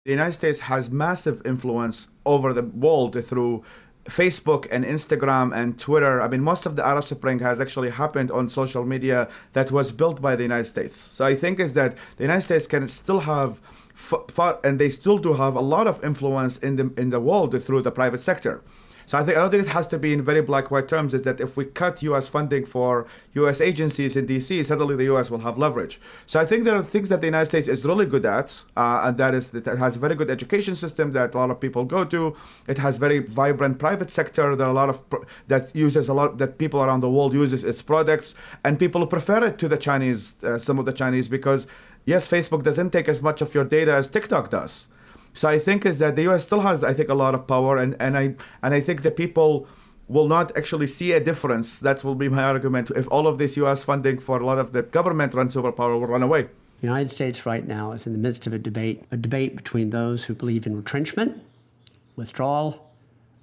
The United States has massive influence over the world through Facebook and Instagram and Twitter. I mean, most of the Arab Spring has actually happened on social media that was built by the United States. So I think is that the United States can still have, and they still do have a lot of influence in the world through the private sector. So I don't think it has to be in very black-white terms, is that if we cut U.S. funding for U.S. agencies in D.C., suddenly the U.S. will have leverage. So I think there are things that the United States is really good at, and that is that it has a very good education system that a lot of people go to. It has very vibrant private sector. There are a lot of that people around the world uses its products, and people prefer it to the Chinese, some of the Chinese, because yes, Facebook doesn't take as much of your data as TikTok does. So I think is that the U.S. still has, I think, a lot of power, and I think the people will not actually see a difference. That will be my argument. If all of this U.S. funding for a lot of the government-run superpower will run away. The United States right now is in the midst of a debate between those who believe in retrenchment, withdrawal,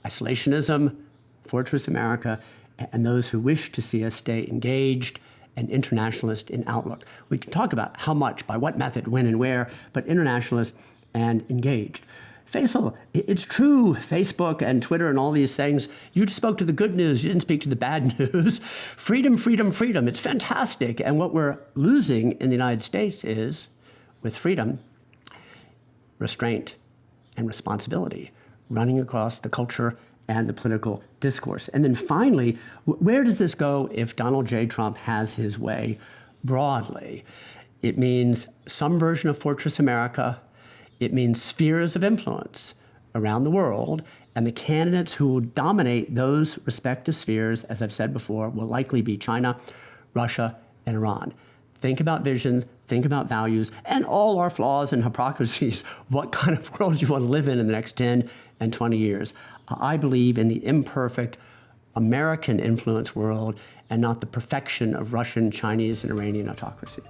isolationism, fortress America, and those who wish to see us stay engaged and internationalist in outlook. We can talk about how much, by what method, when and where, but internationalist and engaged. Faisal, it's true, Facebook and Twitter and all these things, you just spoke to the good news, you didn't speak to the bad news. Freedom, freedom, freedom, it's fantastic. And what we're losing in the United States is, with freedom, restraint and responsibility running across the culture and the political discourse. And then finally, where does this go if Donald J. Trump has his way broadly? It means some version of Fortress America. It means spheres of influence around the world, and the candidates who will dominate those respective spheres, as I've said before, will likely be China, Russia, and Iran. Think about vision, think about values, and all our flaws and hypocrisies. What kind of world you want to live in the next 10 and 20 years. I believe in the imperfect American influence world and not the perfection of Russian, Chinese, and Iranian autocracy.